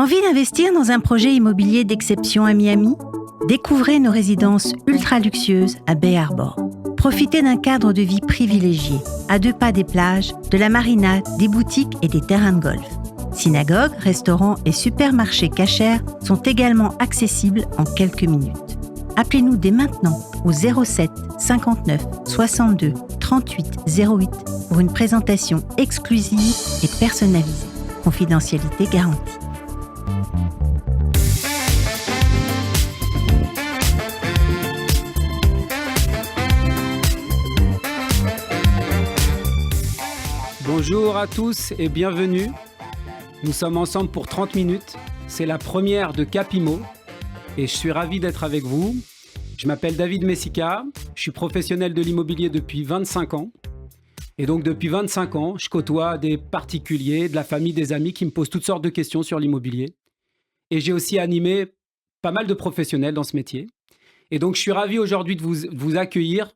Envie d'investir dans un projet immobilier d'exception à Miami? Découvrez nos résidences ultra luxueuses à Bay Harbor. Profitez d'un cadre de vie privilégié, à 2 pas des plages, de la marina, des boutiques et des terrains de golf. Synagogues, restaurants et supermarchés cachers sont également accessibles en quelques minutes. Appelez-nous dès maintenant au 07 59 62 38 08 pour une présentation exclusive et personnalisée. Confidentialité garantie. Bonjour à tous et bienvenue. Nous sommes ensemble pour 30 minutes. C'est la première de Capimo et je suis ravi d'être avec vous. Je m'appelle David Messica, je suis professionnel de l'immobilier depuis 25 ans. Et donc depuis 25 ans, je côtoie des particuliers, de la famille, des amis qui me posent toutes sortes de questions sur l'immobilier. Et j'ai aussi animé pas mal de professionnels dans ce métier. Et donc je suis ravi aujourd'hui de vous accueillir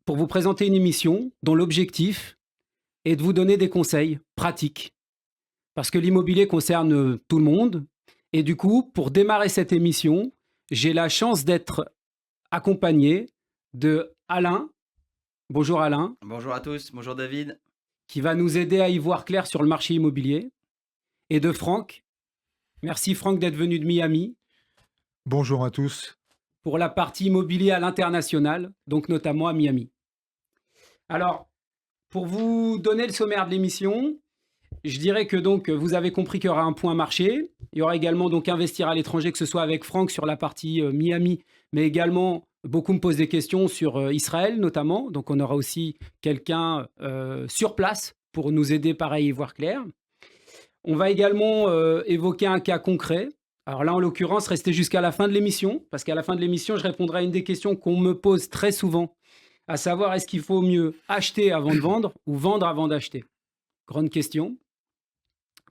pour vous présenter une émission dont l'objectif est de vous donner des conseils pratiques. Parce que l'immobilier concerne tout le monde. Et du coup, pour démarrer cette émission, j'ai la chance d'être accompagné de Alain. Bonjour Alain. Bonjour à tous, bonjour David. Qui va nous aider à y voir clair sur le marché immobilier. Et de Franck. Merci Franck d'être venu de Miami. Bonjour à tous. Pour la partie immobilier à l'international, donc notamment à Miami. Alors, pour vous donner le sommaire de l'émission, je dirais que donc vous avez compris qu'il y aura un point marché. Il y aura également donc investir à l'étranger, que ce soit avec Franck sur la partie Miami, mais également beaucoup me posent des questions sur Israël notamment. Donc on aura aussi quelqu'un sur place pour nous aider pareil à y voir clair. On va également évoquer un cas concret. Alors là en l'occurrence, restez jusqu'à la fin de l'émission, parce qu'à la fin de l'émission, je répondrai à une des questions qu'on me pose très souvent, à savoir est-ce qu'il faut mieux acheter avant de vendre ou vendre avant d'acheter? Grande question.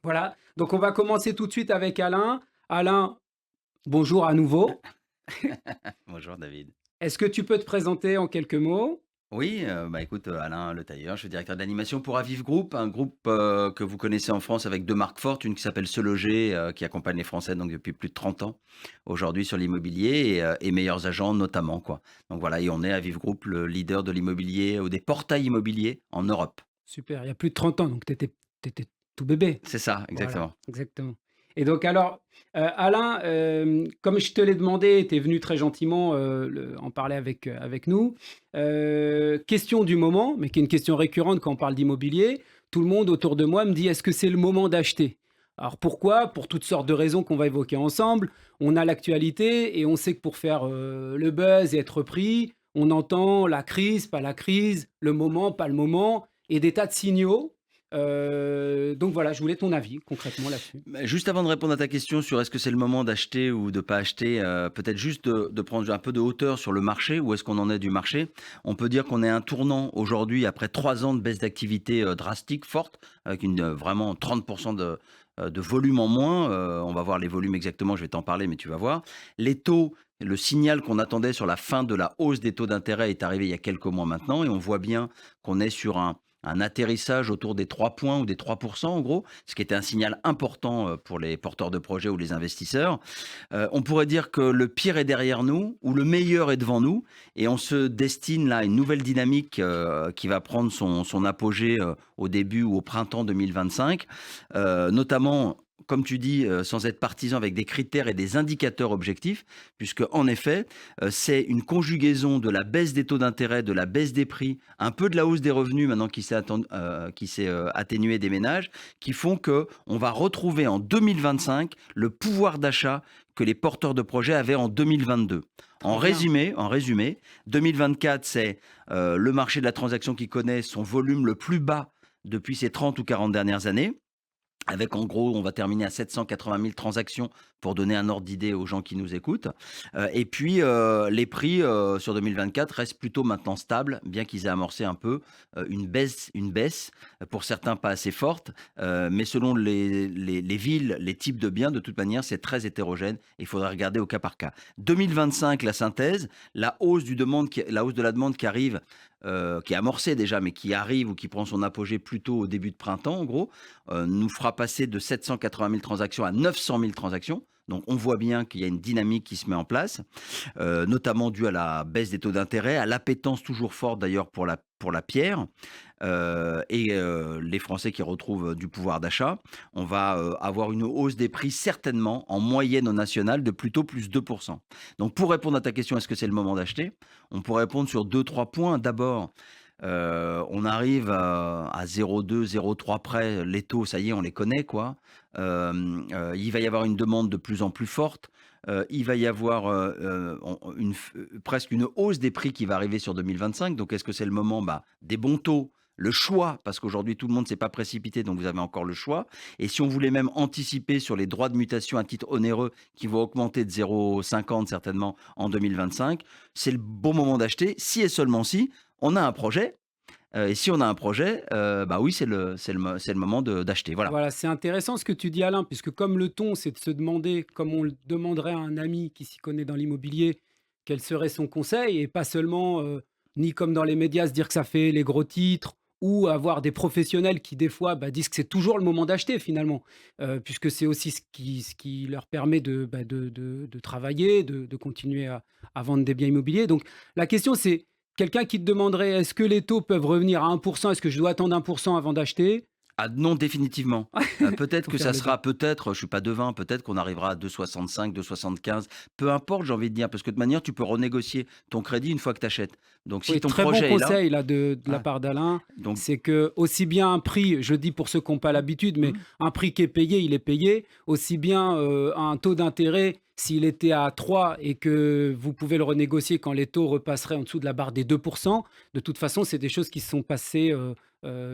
Voilà, donc on va commencer tout de suite avec Alain. Alain, bonjour à nouveau. Bonjour David. Est-ce que tu peux te présenter en quelques mots? Oui, écoute, Alain Le Tailleur, je suis directeur d'animation pour Aviv Group, un groupe que vous connaissez en France avec 2 marques fortes, une qui s'appelle Se Loger, qui accompagne les Français donc depuis plus de 30 ans aujourd'hui sur l'immobilier et Meilleurs Agents notamment, quoi. Donc voilà, et on est Aviv Group, le leader de l'immobilier ou des portails immobiliers en Europe. Super, il y a plus de 30 ans, donc tu étais tout bébé. C'est ça, exactement. Voilà, exactement. Et donc alors, Alain, comme je te l'ai demandé, tu es venu très gentiment en parler avec nous. Question du moment, mais qui est une question récurrente quand on parle d'immobilier. Tout le monde autour de moi me dit, est-ce que c'est le moment d'acheter? Alors pourquoi? Pour toutes sortes de raisons qu'on va évoquer ensemble. On a l'actualité et on sait que pour faire le buzz et être pris, on entend la crise, pas la crise, le moment, pas le moment, et des tas de signaux. Donc voilà, je voulais ton avis concrètement là-dessus. Juste avant de répondre à ta question sur est-ce que c'est le moment d'acheter ou de pas acheter, peut-être juste de prendre un peu de hauteur sur le marché, où est-ce qu'on en est du marché. On peut dire qu'on est à un tournant aujourd'hui après 3 ans de baisse d'activité drastique, forte, avec vraiment 30% de volume en moins. On va voir les volumes exactement, je vais t'en parler, mais tu vas voir. Les taux, le signal qu'on attendait sur la fin de la hausse des taux d'intérêt est arrivé il y a quelques mois maintenant, et on voit bien qu'on est sur un atterrissage autour des 3 points ou des 3% en gros, ce qui était un signal important pour les porteurs de projets ou les investisseurs. On pourrait dire que le pire est derrière nous ou le meilleur est devant nous, et on se destine là à une nouvelle dynamique qui va prendre son apogée au début ou au printemps 2025, notamment comme tu dis, sans être partisan, avec des critères et des indicateurs objectifs, puisque en effet, c'est une conjugaison de la baisse des taux d'intérêt, de la baisse des prix, un peu de la hausse des revenus maintenant qui s'est atténuée des ménages, qui font que on va retrouver en 2025 le pouvoir d'achat que les porteurs de projets avaient en 2022. En résumé, 2024, c'est le marché de la transaction qui connaît son volume le plus bas depuis ces 30 ou 40 dernières années. Avec en gros, on va terminer à 780 000 transactions pour donner un ordre d'idée aux gens qui nous écoutent. Et puis, les prix sur 2024 restent plutôt maintenant stables, bien qu'ils aient amorcé un peu une baisse, pour certains pas assez forte. Mais selon les villes, les types de biens, de toute manière, c'est très hétérogène. Il faudra regarder au cas par cas. 2025, la synthèse, la hausse de la demande qui arrive qui est amorcé déjà, mais qui arrive ou qui prend son apogée plutôt au début de printemps, en gros, nous fera passer de 780 000 transactions à 900 000 transactions. Donc on voit bien qu'il y a une dynamique qui se met en place, notamment due à la baisse des taux d'intérêt, à l'appétence toujours forte d'ailleurs pour la pierre, les Français qui retrouvent du pouvoir d'achat. On va avoir une hausse des prix certainement en moyenne au national de plutôt plus 2%. Donc pour répondre à ta question, est-ce que c'est le moment d'acheter? On pourrait répondre sur 2-3 points. D'abord, on arrive à 0,2, 0,3 près. Les taux, ça y est, on les connaît, quoi. Il va y avoir une demande de plus en plus forte. Il va y avoir presque une hausse des prix qui va arriver sur 2025. Donc, est-ce que c'est le moment des bons taux? Le choix, parce qu'aujourd'hui tout le monde ne s'est pas précipité, donc vous avez encore le choix. Et si on voulait même anticiper sur les droits de mutation à titre onéreux qui vont augmenter de 0,50 certainement en 2025, c'est le bon moment d'acheter, si et seulement si on a un projet. Et si on a un projet, oui, c'est le moment d'acheter. Voilà. Voilà, c'est intéressant ce que tu dis, Alain, puisque comme le ton, c'est de se demander, comme on le demanderait à un ami qui s'y connaît dans l'immobilier, quel serait son conseil, et pas seulement, ni comme dans les médias, se dire que ça fait les gros titres, ou avoir des professionnels qui, des fois, disent que c'est toujours le moment d'acheter, finalement, puisque c'est aussi ce qui leur permet de travailler, de continuer à vendre des biens immobiliers. Donc, la question, c'est quelqu'un qui te demanderait, est-ce que les taux peuvent revenir à 1%? Est-ce que je dois attendre 1% avant d'acheter? Ah non, définitivement. Peut-être Faut que faire ça les sera, je suis pas devin, peut-être qu'on arrivera à 2,65, 2,75. Peu importe, j'ai envie de dire, parce que de toute manière, tu peux renégocier ton crédit une fois que tu achètes. Donc, si Oui, ton très bon projet est là, conseil là de la ah, part d'Alain, donc, c'est que aussi bien un prix, je le dis pour ceux qui n'ont pas l'habitude, mais un prix qui est payé, il est payé. Aussi bien un taux d'intérêt, s'il était à 3 et que vous pouvez le renégocier quand les taux repasseraient en dessous de la barre des 2%, de toute façon, c'est des choses qui se sont passées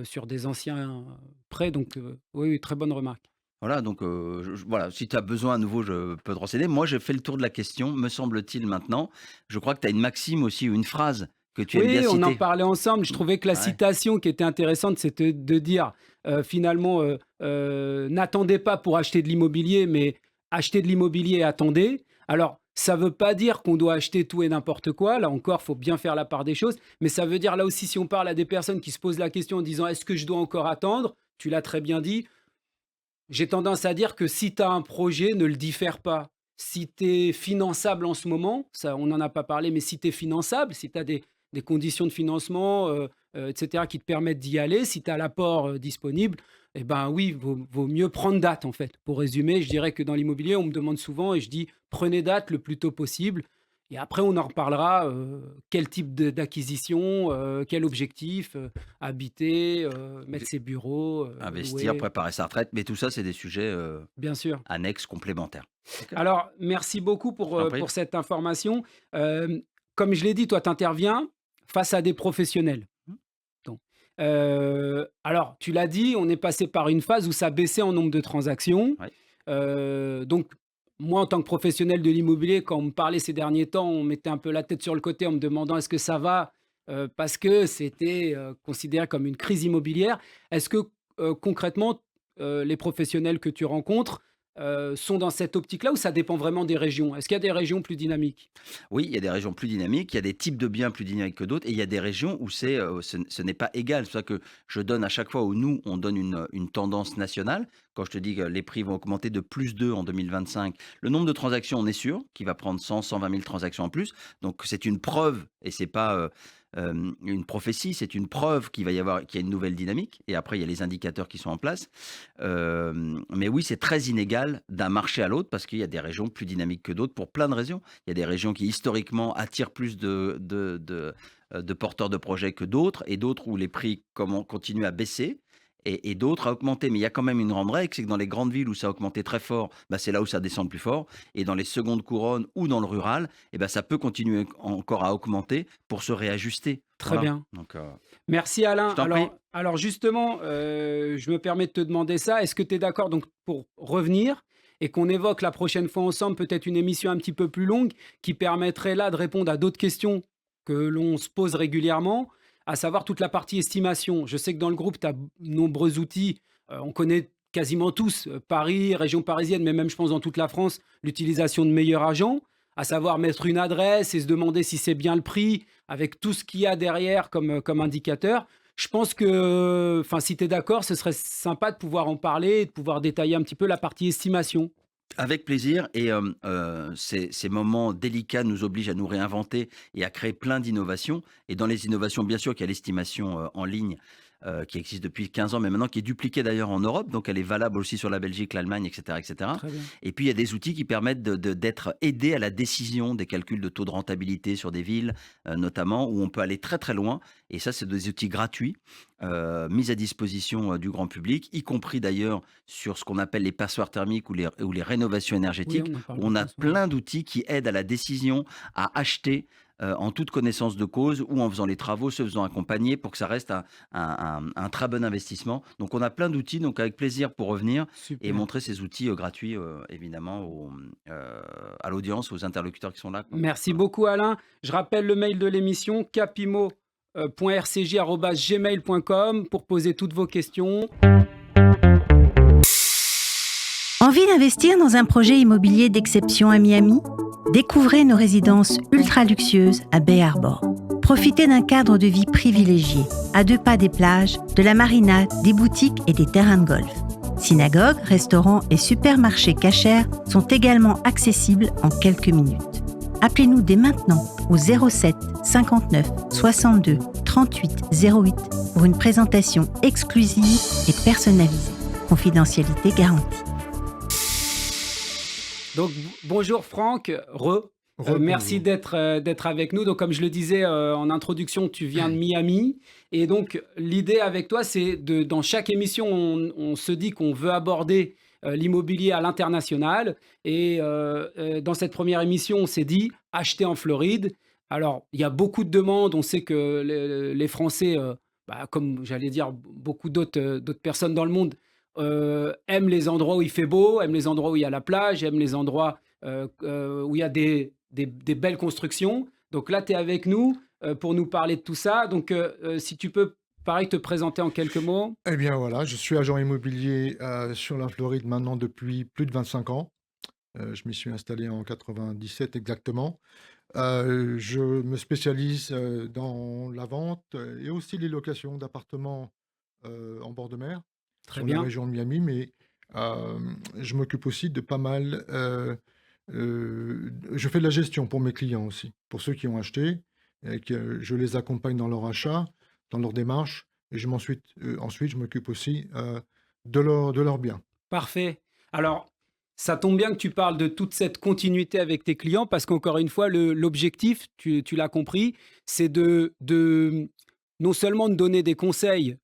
sur des anciens prêts. Donc, oui, oui, très bonne remarque. voilà, donc voilà, si tu as besoin à nouveau, je peux te renseigner. Moi, j'ai fait le tour de la question, me semble-t-il maintenant. Je crois que tu as une maxime aussi ou une phrase que tu aimes bien Oui, on en citer. parlait ensemble. Je trouvais que la Ouais. citation qui était intéressante, c'était de dire finalement, n'attendez pas pour acheter de l'immobilier, mais achetez de l'immobilier et attendez. Alors, ça ne veut pas dire qu'on doit acheter tout et n'importe quoi. Là encore, il faut bien faire la part des choses. Mais ça veut dire là aussi, si on parle à des personnes qui se posent la question en disant est-ce que je dois encore attendre? Tu l'as très bien dit. J'ai tendance à dire que si tu as un projet, ne le diffère pas. Si tu es finançable en ce moment, ça, on n'en a pas parlé, mais si tu es finançable, si tu as des conditions de financement, etc., qui te permettent d'y aller, si tu as l'apport disponible, eh ben oui, vaut mieux prendre date en fait. Pour résumer, je dirais que dans l'immobilier, on me demande souvent et je dis prenez date le plus tôt possible. Et après, on en reparlera. Quel type d'acquisition, quel objectif, habiter, mettre ses bureaux, Investir, louer, préparer sa retraite, mais tout ça, c'est des sujets bien sûr. annexes, complémentaires. Ok. Alors, merci beaucoup Je t'en prie. pour cette information. Comme je l'ai dit, toi, tu interviens face à des professionnels. Donc, alors, tu l'as dit, on est passé par une phase où ça baissait en nombre de transactions. Ouais. Donc, moi, en tant que professionnel de l'immobilier, quand on me parlait ces derniers temps, on mettait un peu la tête sur le côté en me demandant est-ce que ça va, parce que c'était considéré comme une crise immobilière. Est-ce que concrètement, les professionnels que tu rencontres sont dans cette optique-là ou ça dépend vraiment des régions? Est-ce qu'il y a des régions plus dynamiques? Oui, il y a des régions plus dynamiques, il y a des types de biens plus dynamiques que d'autres, et il y a des régions où ce n'est pas égal. C'est pour ça que je donne à chaque fois où nous, on donne une tendance nationale. Quand je te dis que les prix vont augmenter de plus 2 en 2025, le nombre de transactions, on est sûr qu'il va prendre 100, 120 000 transactions en plus. Donc c'est une preuve, et c'est pas une prophétie, c'est une preuve qu'il y a une nouvelle dynamique. Et après, il y a les indicateurs qui sont en place. Mais oui, c'est très inégal d'un marché à l'autre parce qu'il y a des régions plus dynamiques que d'autres pour plein de raisons. Il y a des régions qui historiquement attirent plus de porteurs de projets que d'autres et d'autres où les prix continuent à baisser. Et d'autres à augmenter. Mais il y a quand même une grande règle, c'est que dans les grandes villes où ça a augmenté très fort, c'est là où ça descend le plus fort. Et dans les secondes couronnes ou dans le rural, ça peut continuer encore à augmenter pour se réajuster. Très Voilà. bien. Donc, Merci Alain. je t'en prie. Alors justement, je me permets de te demander ça. Est-ce que tu es d'accord donc pour revenir et qu'on évoque la prochaine fois ensemble peut-être une émission un petit peu plus longue qui permettrait là de répondre à d'autres questions que l'on se pose régulièrement, à savoir toute la partie estimation. Je sais que dans le groupe, tu as nombreux outils. On connaît quasiment tous, Paris, région parisienne, mais même je pense dans toute la France, l'utilisation de meilleurs agents. à savoir mettre une adresse et se demander si c'est bien le prix, avec tout ce qu'il y a derrière comme indicateur. Je pense que, enfin, si tu es d'accord, ce serait sympa de pouvoir en parler et de pouvoir détailler un petit peu la partie estimation. Avec plaisir. Et ces moments délicats nous obligent à nous réinventer et à créer plein d'innovations. Et dans les innovations, bien sûr, qu'il y a l'estimation en ligne qui existe depuis 15 ans, mais maintenant qui est dupliquée d'ailleurs en Europe. Donc elle est valable aussi sur la Belgique, l'Allemagne, etc., etc. Très bien. Et puis il y a des outils qui permettent d'être aidés à la décision des calculs de taux de rentabilité sur des villes, notamment, où on peut aller très très loin. Et ça, c'est des outils gratuits mis à disposition du grand public, y compris d'ailleurs sur ce qu'on appelle les passoires thermiques ou les rénovations Oui, énergétiques, on en parle où on beaucoup a en ce moment. plein d'outils qui aident à la décision, à acheter en toute connaissance de cause ou en faisant les travaux, se faisant accompagner pour que ça reste un très bon investissement. Donc on a plein d'outils, donc avec plaisir pour revenir et Super. montrer ces outils gratuits évidemment à l'audience, aux interlocuteurs qui sont là, quoi. Merci Voilà. beaucoup, Alain. Je rappelle le mail de l'émission capimo.rcj@gmail.com pour poser toutes vos questions. Envie d'investir dans un projet immobilier d'exception à Miami? Découvrez nos résidences ultra luxueuses à Bay Harbor. Profitez d'un cadre de vie privilégié, à 2 pas des plages, de la marina, des boutiques et des terrains de golf. Synagogues, restaurants et supermarchés cachers sont également accessibles en quelques minutes. Appelez-nous dès maintenant au 07 59 62 38 08 pour une présentation exclusive et personnalisée. Confidentialité garantie. Donc, bonjour Franck, merci d'être avec nous. Donc, comme je le disais en introduction, tu viens de Miami. Et donc, l'idée avec toi, c'est dans chaque émission, on se dit qu'on veut aborder l'immobilier à l'international. Et dans cette première émission, on s'est dit acheter en Floride. Alors, il y a beaucoup de demandes. On sait que les Français, comme j'allais dire, beaucoup d'autres personnes dans le monde, aiment les endroits où il fait beau, aiment les endroits où il y a la plage, aiment les endroits où il y a des belles constructions. Donc là, tu es avec nous pour nous parler de tout ça. Donc, si tu peux, pareil, te présenter en quelques mots. Eh bien voilà, je suis agent immobilier sur la Floride maintenant depuis plus de 25 ans. Je m'y suis installé en 97 exactement. Je me spécialise dans la vente et aussi les locations d'appartements en bord de mer Très sur la bien. région de Miami, mais je m'occupe aussi de pas mal. Je fais de la gestion pour mes clients aussi, pour ceux qui ont acheté, et que je les accompagne dans leur achat, dans leur démarche, et ensuite je m'occupe aussi de leurs biens. Parfait. Alors, ça tombe bien que tu parles de toute cette continuité avec tes clients parce qu'encore une fois, l'objectif, tu l'as compris, c'est de non seulement de donner des conseils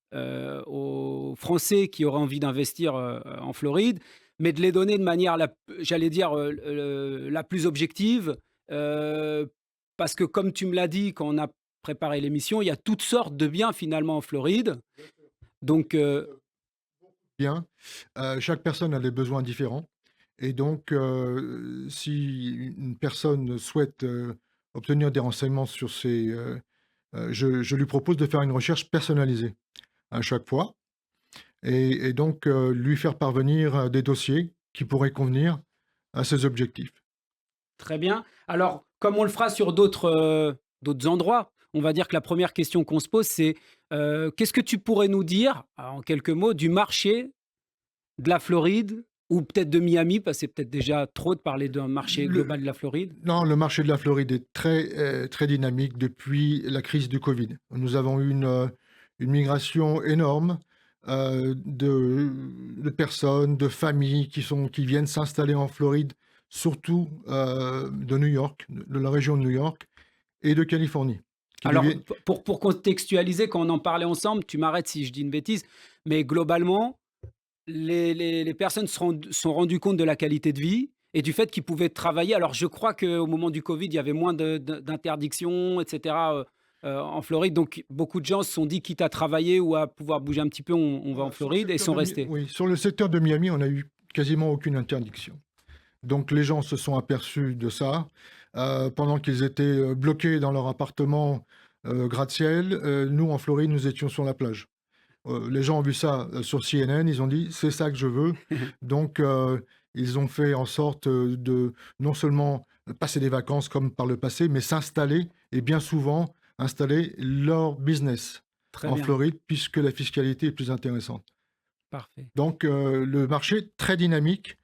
aux Français qui auraient envie d'investir en Floride, mais de les donner de manière, j'allais dire, la plus objective. euh, Parce que comme tu me l'as dit quand on a préparé l'émission, il y a toutes sortes de biens finalement en Floride. Donc, Bien, chaque personne a des besoins différents, et donc si une personne souhaite obtenir des renseignements sur je lui propose de faire une recherche personnalisée à chaque fois, et donc lui faire parvenir des dossiers qui pourraient convenir à ses objectifs. très bien. Alors, comme on le fera sur d'autres endroits, on va dire que la première question qu'on se pose, c'est qu'est-ce que tu pourrais nous dire, en quelques mots, du marché de la Floride ou peut-être de Miami, parce que c'est peut-être déjà trop de parler d'un marché Le global de la Floride. Non, le marché de la Floride est très dynamique depuis la crise du Covid. Nous avons eu une migration énorme de personnes, de familles qui viennent s'installer en Floride, surtout de New York, de la région de New York et de Californie, qui Alors, deviennent. pour contextualiser, quand on en parlait ensemble, tu m'arrêtes si je dis une bêtise, mais globalement, les personnes sont rendues compte de la qualité de vie et du fait qu'ils pouvaient travailler. Alors, je crois qu'au moment du Covid, il y avait moins d'interdictions, etc. En Floride. Donc, beaucoup de gens se sont dit, quitte à travailler ou à pouvoir bouger un petit peu, on va en Sur le Floride et secteur sont de restés. Oui, sur le secteur de Miami, on a eu quasiment aucune interdiction. Donc les gens se sont aperçus de ça pendant qu'ils étaient bloqués dans leur appartement gratte-ciel. Nous, en Floride, nous étions sur la plage. Les gens ont vu ça sur CNN, ils ont dit c'est ça que je veux. Donc Ils ont fait en sorte de non seulement passer des vacances comme par le passé, mais s'installer et bien souvent installer leur business Très en bien, Floride puisque la fiscalité est plus intéressante. parfait. Donc le marché très dynamique.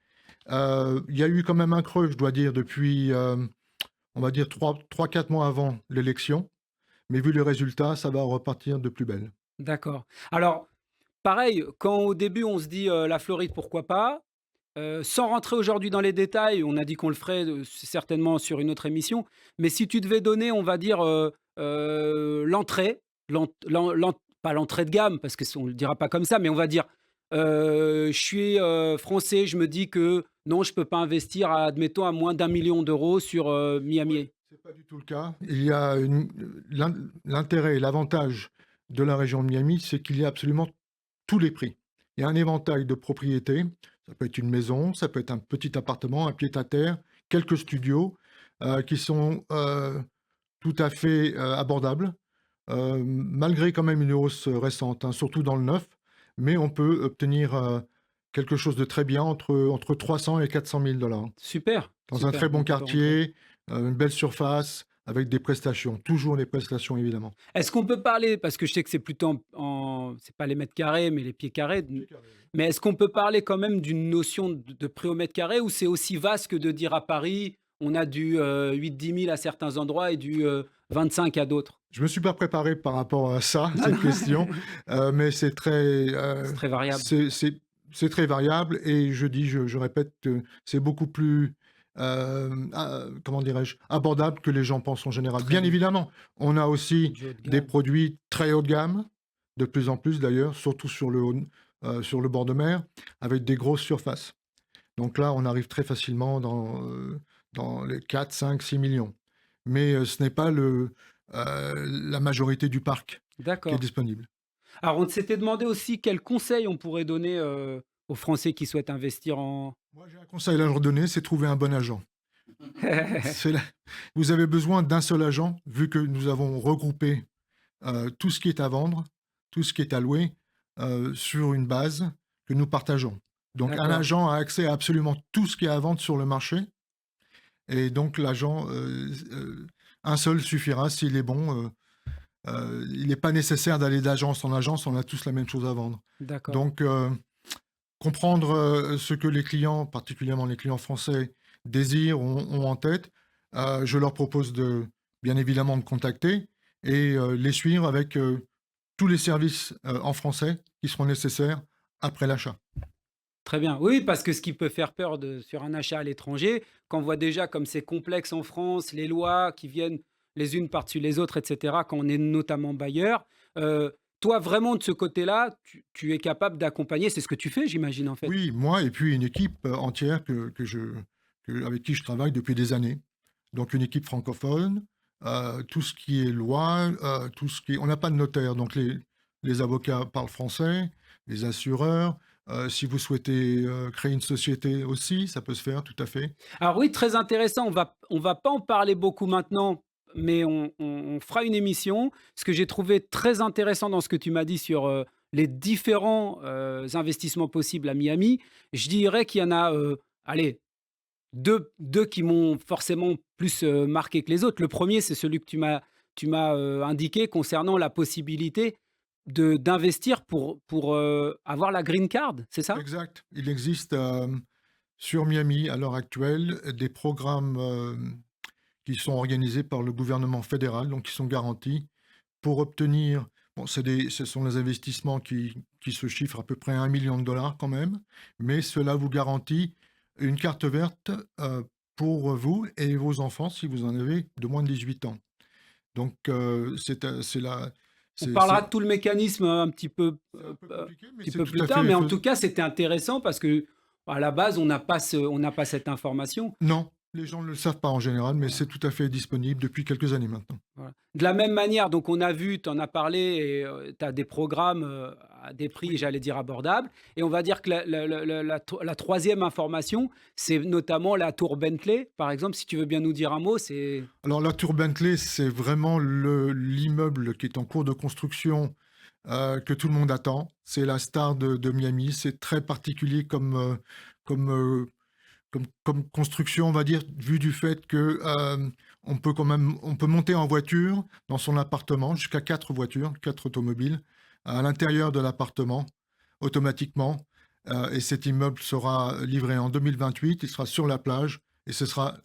Il y a eu quand même un creux, je dois dire, depuis, on va dire, 3-4 mois avant l'élection. Mais vu les résultats, ça va repartir de plus belle. D'accord. Alors, pareil, quand au début on se dit la Floride, pourquoi pas, sans rentrer aujourd'hui dans les détails, on a dit qu'on le ferait certainement sur une autre émission, mais si tu devais donner, on va dire, l'entrée, pas l'entrée de gamme, parce que on ne le dira pas comme ça, mais on va dire, je suis français, je me dis que non, je ne peux pas investir, admettons, à moins d'1 million d'euros sur Miami. C'est pas du tout le cas. Il y a l'intérêt et l'avantage de la région de Miami, c'est qu'il y a absolument tous les prix. Il y a un éventail de propriétés. Ça peut être une maison, ça peut être un petit appartement, un pied-à-terre, quelques studios qui sont tout à fait abordables, malgré quand même une hausse récente, hein, surtout dans le neuf. Mais on peut obtenir quelque chose de très bien entre 300 et 400 000 $. Super, Dans un super. très bon Donc on peut rentrer. quartier, une belle surface, avec des prestations. Toujours des prestations, évidemment. Est-ce qu'on peut parler, parce que je sais que c'est plutôt c'est pas les mètres carrés, mais les pieds carrés, mais est-ce qu'on peut parler quand même d'une notion de prix au mètre carré ou c'est aussi vaste que de dire à Paris, on a du 8-10 000 à certains endroits et du 25 à d'autres? Je ne me suis pas préparé par rapport à ça, Ah cette non, question, mais c'est très, c'est très variable. c'est très variable et je répète que c'est beaucoup plus, comment dirais-je, abordable que les gens pensent en général. Très Bien bien. évidemment, on a aussi Du haut de des gamme. produits très haut de gamme, de plus en plus d'ailleurs, surtout sur le bord de mer, avec des grosses surfaces. Donc là, on arrive très facilement dans les 4, 5, 6 millions. Mais ce n'est pas la majorité du parc qui est D'accord. disponible. Alors on s'était demandé aussi quels conseils on pourrait donner aux Français qui souhaitent investir en... Moi, j'ai un conseil à leur donner, c'est trouver un bon agent. C'est la- Vous avez besoin d'un seul agent, vu que nous avons regroupé tout ce qui est à vendre, tout ce qui est à louer, sur une base que nous partageons. Donc un D'accord, agent a accès à absolument tout ce qui est à vendre sur le marché. Et donc l'agent, un seul suffira s'il est bon. Il n'est pas nécessaire d'aller d'agence en agence, on a tous la même chose à vendre. d'accord. Donc comprendre ce que les clients, particulièrement les clients français, désirent, ont en tête, je leur propose bien évidemment de contacter et les suivre avec tous les services en français qui seront nécessaires après l'achat. Très bien. Oui, parce que ce qui peut faire peur sur un achat à l'étranger, quand on voit déjà comme c'est complexe en France, les lois qui viennent les unes par-dessus les autres, etc., quand on est notamment bailleur, toi, vraiment, de ce côté-là, tu es capable d'accompagner, c'est ce que tu fais, j'imagine, en fait. Oui, moi et puis une équipe entière avec qui je travaille depuis des années. Donc une équipe francophone, tout ce qui est loi, tout ce qui est... On n'a pas de notaire, donc les avocats parlent français, les assureurs. Si vous souhaitez créer une société aussi, ça peut se faire tout à fait. Alors oui, très intéressant, on va pas en parler beaucoup maintenant, mais on fera une émission. Ce que j'ai trouvé très intéressant dans ce que tu m'as dit sur, les différents, investissements possibles à Miami, je dirais qu'il y en a, allez, deux qui m'ont forcément plus, marqué que les autres. Le premier, c'est celui que tu m'as indiqué concernant la possibilité d'investir pour avoir la green card, c'est ça? Exact. Il existe sur Miami à l'heure actuelle des programmes qui sont organisés par le gouvernement fédéral, donc qui sont garantis pour obtenir, bon, ce sont les investissements qui se chiffrent à peu près à $1 million quand même, mais cela vous garantit une carte verte pour vous et vos enfants si vous en avez de moins de 18 ans. Donc c'est la... On c'est parlera de tout le mécanisme un petit peu, un peu compliqué, mais petit c'est peu tout plus à tard, fait mais en tout cas, c'était intéressant parce que à la base, on n'a pas cette information. Non, les gens ne le savent pas en général, mais c'est tout à fait disponible depuis quelques années maintenant. Voilà. De la même manière, donc on a vu, tu en as parlé et tu as des programmes, à des prix, Oui. j'allais dire abordables et on va dire que la 3e information, c'est notamment la tour Bentley, par exemple, si tu veux bien nous dire un mot, c'est... Alors la tour Bentley, c'est vraiment l'immeuble qui est en cours de construction que tout le monde attend. C'est la star de Miami. C'est très particulier comme comme construction, on va dire, vu du fait que on peut monter en voiture dans son appartement, jusqu'à 4 voitures, 4 automobiles, à l'intérieur de l'appartement, automatiquement. Et cet immeuble sera livré en 2028, il sera sur la plage, et ce sera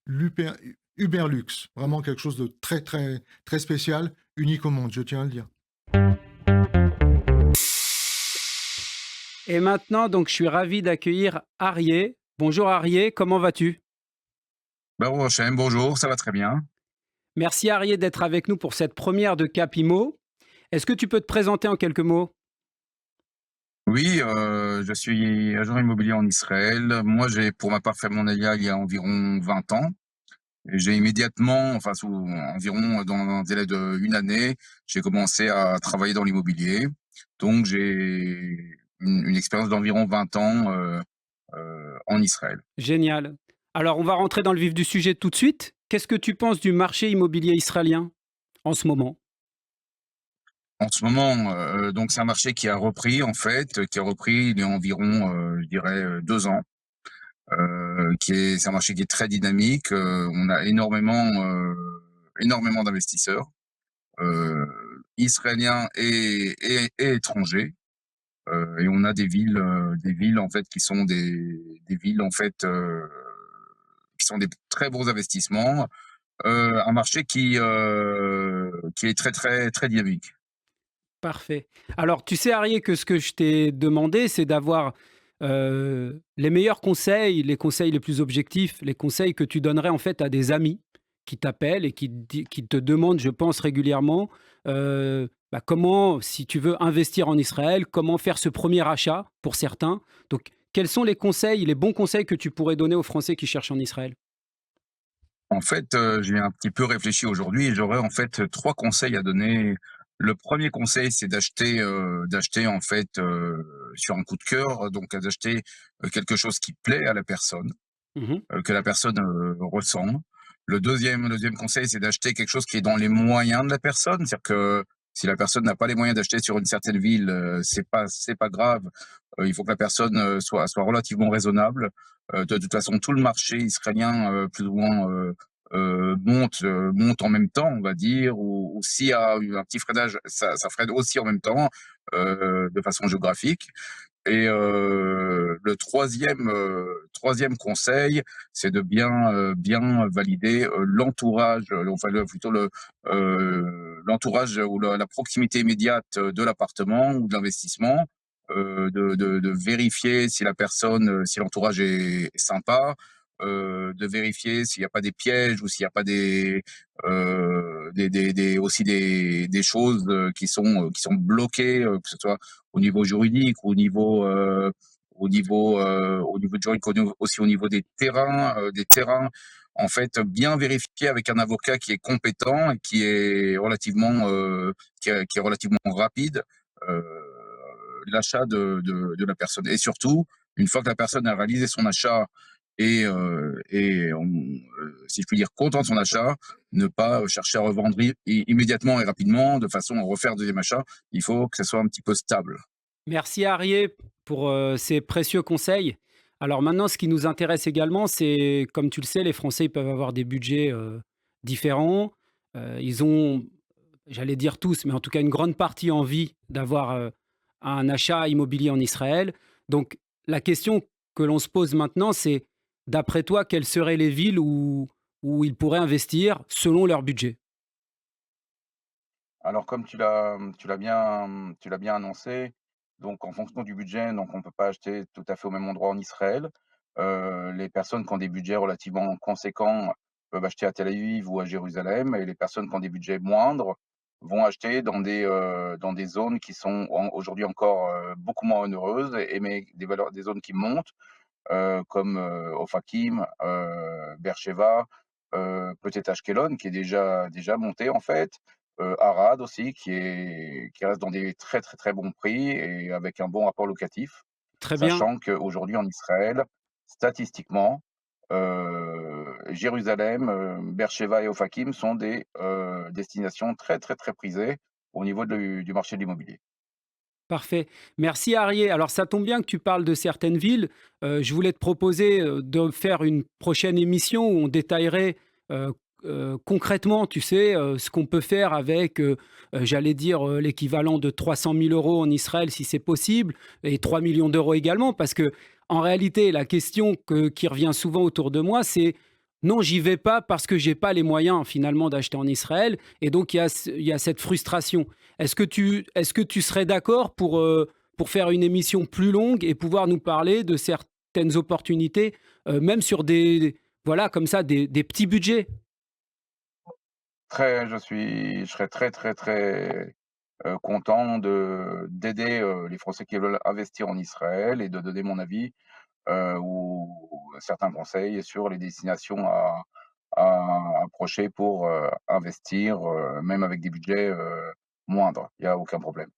l'Uber Uberlux, vraiment quelque chose de très, très, très spécial, unique au monde, je tiens à le dire. Et maintenant, donc, je suis ravi d'accueillir Arié. Bonjour Arié, comment vas-tu? Baruch Hashem, bonjour, ça va très bien. Merci Arié d'être avec nous pour cette première de Capimo. Est-ce que tu peux te présenter en quelques mots? Oui, je suis agent immobilier en Israël. Moi, j'ai pour ma part fait mon alia il y a environ 20 ans. Et j'ai immédiatement, enfin sous environ dans un délai d'une année, j'ai commencé à travailler dans l'immobilier. Donc j'ai une expérience d'environ 20 ans en Israël. Génial. Alors, on va rentrer dans le vif du sujet tout de suite. Qu'est-ce que tu penses du marché immobilier israélien en ce moment? En ce moment, donc c'est un marché qui a repris en fait, qui a repris il y a environ, je dirais, 2 ans. C'est un marché qui est très dynamique. On a énormément d'investisseurs, israéliens et étrangers. Et on a des villes en fait des villes en fait qui sont des très bons investissements. Un marché qui est très très très dynamique. Parfait. Alors, tu sais, Arié, que ce que je t'ai demandé, c'est d'avoir les meilleurs conseils, les conseils les plus objectifs, les conseils que tu donnerais en fait à des amis qui t'appellent et qui te demandent, je pense, régulièrement comment, si tu veux investir en Israël, comment faire ce premier achat pour certains. Donc, quels sont les conseils, les bons conseils que tu pourrais donner aux Français qui cherchent en Israël? En fait, j'ai un petit peu réfléchi aujourd'hui et j'aurais en fait 3 conseils à donner. Le premier conseil, c'est d'acheter en fait, sur un coup de cœur, donc d'acheter, quelque chose qui plaît à la personne, Mhm. que la personne, ressent. Le deuxième conseil, c'est d'acheter quelque chose qui est dans les moyens de la personne. C'est-à-dire que si la personne n'a pas les moyens d'acheter sur une certaine ville, c'est pas grave. Il faut que la personne, soit relativement raisonnable. De toute façon, tout le marché israélien, plus ou moins, monte en même temps, on va dire, ou s'il y a eu un petit freinage, ça freine aussi en même temps, de façon géographique. Et le troisième conseil, c'est de bien valider, l'entourage, enfin l'entourage ou la proximité immédiate de l'appartement ou de l'investissement, de vérifier si la personne, si l'entourage est sympa, de vérifier s'il n'y a pas des pièges ou s'il n'y a pas des choses, qui sont bloquées, que ce soit au niveau juridique, au niveau juridique, aussi au niveau des terrains. En fait, bien vérifier avec un avocat qui est compétent et qui est relativement rapide, euh, l'achat de la personne. Et surtout, une fois que la personne a réalisé son achat si je puis dire, content de son achat, ne pas chercher à revendre immédiatement et rapidement, de façon à refaire deuxième achat. Il faut que ça soit un petit peu stable. Merci Arié pour ces précieux conseils. Alors maintenant, ce qui nous intéresse également, c'est, comme tu le sais, les Français ils peuvent avoir des budgets différents. Ils ont, j'allais dire tous, mais en tout cas une grande partie envie d'avoir un achat immobilier en Israël. Donc la question que l'on se pose maintenant, c'est, d'après toi, quelles seraient les villes où ils pourraient investir selon leur budget? Alors, comme tu l'as bien annoncé, donc en fonction du budget, donc on ne peut pas acheter tout à fait au même endroit en Israël. Les personnes qui ont des budgets relativement conséquents peuvent acheter à Tel Aviv ou à Jérusalem, et les personnes qui ont des budgets moindres vont acheter dans des zones qui sont aujourd'hui encore beaucoup moins onéreuses, mais des zones qui montent, comme Ofakim, Beersheva, peut-être Ashkelon, qui est déjà monté en fait, Arad aussi, qui reste dans des très très très bons prix et avec un bon rapport locatif, Très bien. sachant qu'aujourd'hui en Israël, statistiquement, Jérusalem, Beersheva et Ofakim sont des destinations très très très prisées au niveau du marché de l'immobilier. Parfait. Merci Arié. Alors ça tombe bien que tu parles de certaines villes. Je voulais te proposer de faire une prochaine émission où on détaillerait concrètement, tu sais, ce qu'on peut faire avec, j'allais dire, l'équivalent de 300 000 euros en Israël si c'est possible, et 3 millions d'euros également, parce que en réalité, la question qui revient souvent autour de moi, c'est non, j'y vais pas parce que j'ai pas les moyens finalement d'acheter en Israël, et donc il y a cette frustration. Est-ce que tu serais d'accord pour faire une émission plus longue et pouvoir nous parler de certaines opportunités, même sur voilà, comme ça, des petits budgets? Je serais très, très, très, content d'aider, les Français qui veulent investir en Israël et de donner mon avis, ou certains conseils sur les destinations à approcher pour, investir, même avec des budgets, moindres. Il y a aucun problème.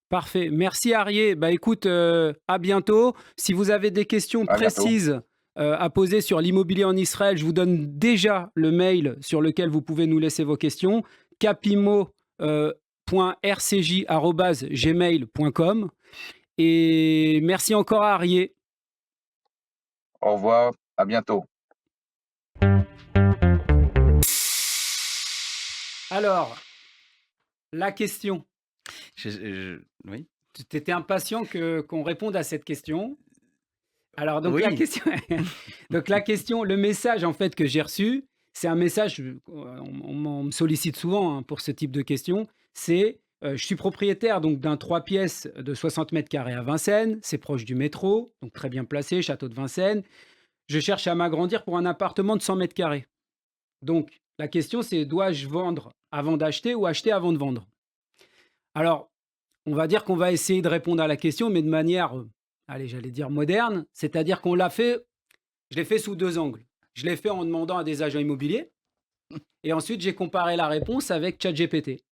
Parfait. Merci Arié. Bah écoute, à bientôt. Si vous avez des questions À bientôt. précises à poser sur l'immobilier en Israël, je vous donne déjà le mail sur lequel vous pouvez nous laisser vos questions. capimo.rcj@gmail.com. Et merci encore à Arié. Au revoir, à bientôt. Alors, la question. Oui. Tu étais impatient qu'on réponde à cette question. Alors, donc la Oui. question, donc la question, le message en fait que j'ai reçu, c'est un message, on me sollicite souvent hein, pour ce type de questions, c'est je suis propriétaire donc d'un 3 pièces de 60 mètres carrés à Vincennes, c'est proche du métro, donc très bien placé, château de Vincennes. Je cherche à m'agrandir pour un appartement de 100 mètres carrés. Donc, la question c'est dois-je vendre avant d'acheter ou acheter avant de vendre? Alors, on va dire qu'on va essayer de répondre à la question, mais de manière, allez, j'allais dire moderne, c'est-à-dire qu'on l'a fait, je l'ai fait sous deux angles. Je l'ai fait en demandant à des agents immobiliers, et ensuite j'ai comparé la réponse avec ChatGPT.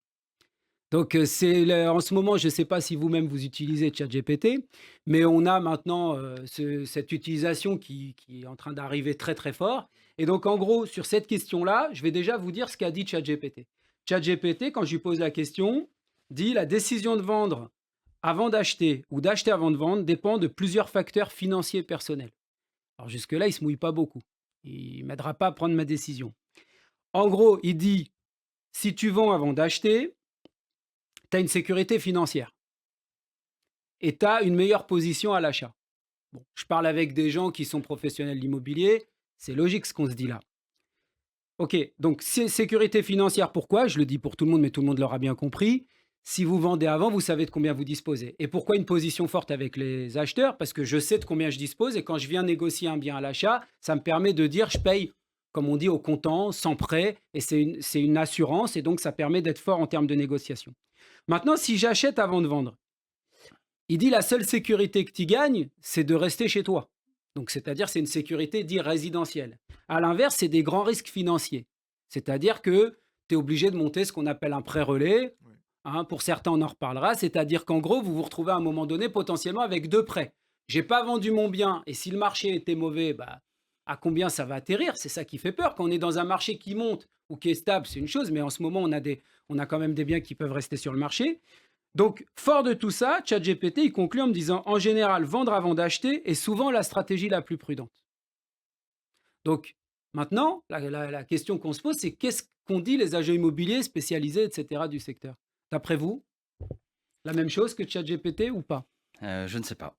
Donc, en ce moment, je ne sais pas si vous-même vous utilisez ChatGPT, mais on a maintenant cette utilisation qui est en train d'arriver très très fort. Et donc, en gros, sur cette question-là, je vais déjà vous dire ce qu'a dit ChatGPT. ChatGPT, quand je lui pose la question, dit la décision de vendre avant d'acheter ou d'acheter avant de vendre dépend de plusieurs facteurs financiers personnels. Alors jusque-là, il ne se mouille pas beaucoup. Il ne m'aidera pas à prendre ma décision. En gros, il dit, si tu vends avant d'acheter, tu as une sécurité financière et tu as une meilleure position à l'achat. Bon, je parle avec des gens qui sont professionnels de l'immobilier, c'est logique ce qu'on se dit là. Ok, donc sécurité financière, pourquoi? Je le dis pour tout le monde, mais tout le monde l'aura bien compris. Si vous vendez avant, vous savez de combien vous disposez. Et pourquoi une position forte avec les acheteurs? Parce que je sais de combien je dispose et quand je viens négocier un bien à l'achat, ça me permet de dire je paye, comme on dit, au comptant, sans prêt, et c'est une assurance, et donc ça permet d'être fort en termes de négociation. Maintenant, si j'achète avant de vendre, il dit la seule sécurité que tu gagnes, c'est de rester chez toi. Donc, c'est-à-dire, c'est une sécurité dite résidentielle. À l'inverse, c'est des grands risques financiers. C'est-à-dire que tu es obligé de monter ce qu'on appelle un prêt relais. Oui. Hein, pour certains, on en reparlera. C'est-à-dire qu'en gros, vous vous retrouvez à un moment donné potentiellement avec deux prêts. J'ai pas vendu mon bien et si le marché était mauvais, bah, à combien ça va atterrir? C'est ça qui fait peur. Quand on est dans un marché qui monte ou qui est stable, c'est une chose, mais en ce moment, on a quand même des biens qui peuvent rester sur le marché. Donc, fort de tout ça, ChatGPT, il conclut en me disant, en général, vendre avant d'acheter est souvent la stratégie la plus prudente. Donc, maintenant, la question qu'on se pose, c'est qu'est-ce qu'ont dit les agents immobiliers spécialisés, etc., du secteur? D'après vous, la même chose que ChatGPT ou pas? Je ne sais pas.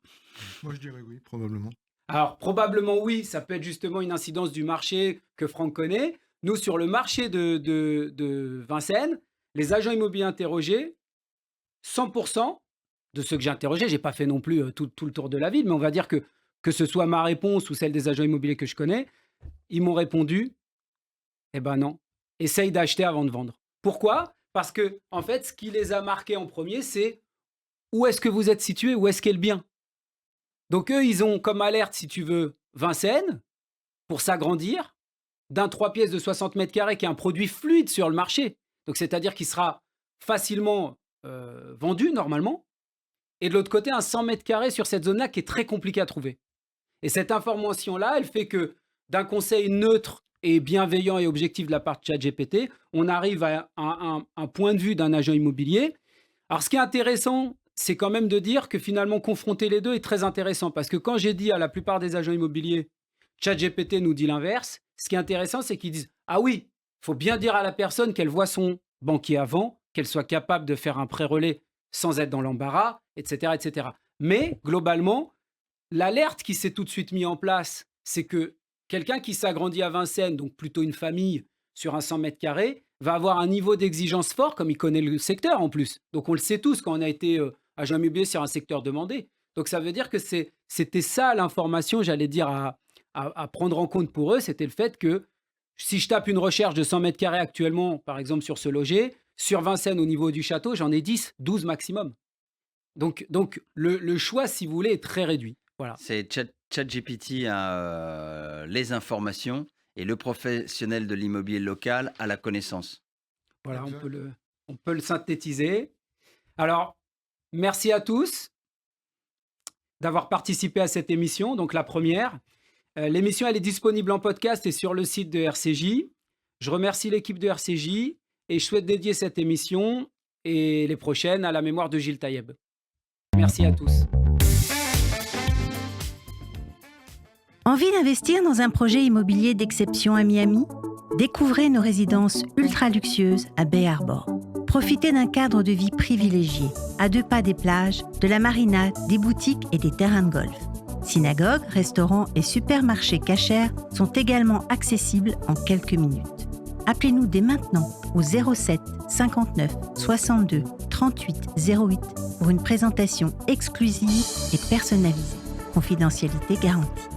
Moi, je dirais oui, probablement. Alors, probablement oui, ça peut être justement une incidence du marché que Franck connaît. Nous, sur le marché de Vincennes, les agents immobiliers interrogés, 100% de ceux que j'ai interrogés, j'ai pas fait non plus tout le tour de la ville, mais on va dire que ce soit ma réponse ou celle des agents immobiliers que je connais, ils m'ont répondu, eh ben non, essaye d'acheter avant de vendre. Pourquoi? Parce que, en fait, ce qui les a marqués en premier, c'est où est-ce que vous êtes situé, où est-ce qu'est le bien. Donc eux, ils ont comme alerte, si tu veux, Vincennes, pour s'agrandir, d'un 3 pièces de 60 mètres carrés qui est un produit fluide sur le marché. Donc c'est-à-dire qu'il sera facilement vendu normalement. Et de l'autre côté, un 100 mètres carrés sur cette zone-là qui est très compliqué à trouver. Et cette information-là, elle fait que d'un conseil neutre et bienveillant et objectif de la part de ChatGPT, on arrive à un point de vue d'un agent immobilier. Alors, ce qui est intéressant, c'est quand même de dire que finalement, confronter les deux est très intéressant. Parce que quand j'ai dit à la plupart des agents immobiliers, ChatGPT nous dit l'inverse, ce qui est intéressant, c'est qu'ils disent « Ah oui, il faut bien dire à la personne qu'elle voit son banquier avant, qu'elle soit capable de faire un prêt-relais sans être dans l'embarras, etc., etc. » Mais globalement, l'alerte qui s'est tout de suite mise en place, c'est que quelqu'un qui s'agrandit à Vincennes, donc plutôt une famille sur un 100 mètres carrés, va avoir un niveau d'exigence fort, comme il connaît le secteur en plus. Donc on le sait tous quand on a été agent immobilier sur un secteur demandé. Donc ça veut dire que c'était ça l'information, j'allais dire, à prendre en compte pour eux, c'était le fait que si je tape une recherche de 100 mètres carrés actuellement, par exemple sur ce loger, sur Vincennes au niveau du château, j'en ai 10, 12 maximum. Donc le choix, si vous voulez, est très réduit. Voilà. C'est ChatGPT a les informations et le professionnel de l'immobilier local a la connaissance. Voilà, Exact. on peut le synthétiser. Alors, merci à tous d'avoir participé à cette émission, donc la première. L'émission, elle est disponible en podcast et sur le site de RCJ. Je remercie l'équipe de RCJ et je souhaite dédier cette émission et les prochaines à la mémoire de Gilles Taïeb. Merci à tous. Envie d'investir dans un projet immobilier d'exception à Miami? Découvrez nos résidences ultra luxueuses à Bay Harbor. Profitez d'un cadre de vie privilégié, à 2 pas des plages, de la marina, des boutiques et des terrains de golf. Synagogues, restaurants et supermarchés cachers sont également accessibles en quelques minutes. Appelez-nous dès maintenant au 07 59 62 38 08 pour une présentation exclusive et personnalisée. Confidentialité garantie.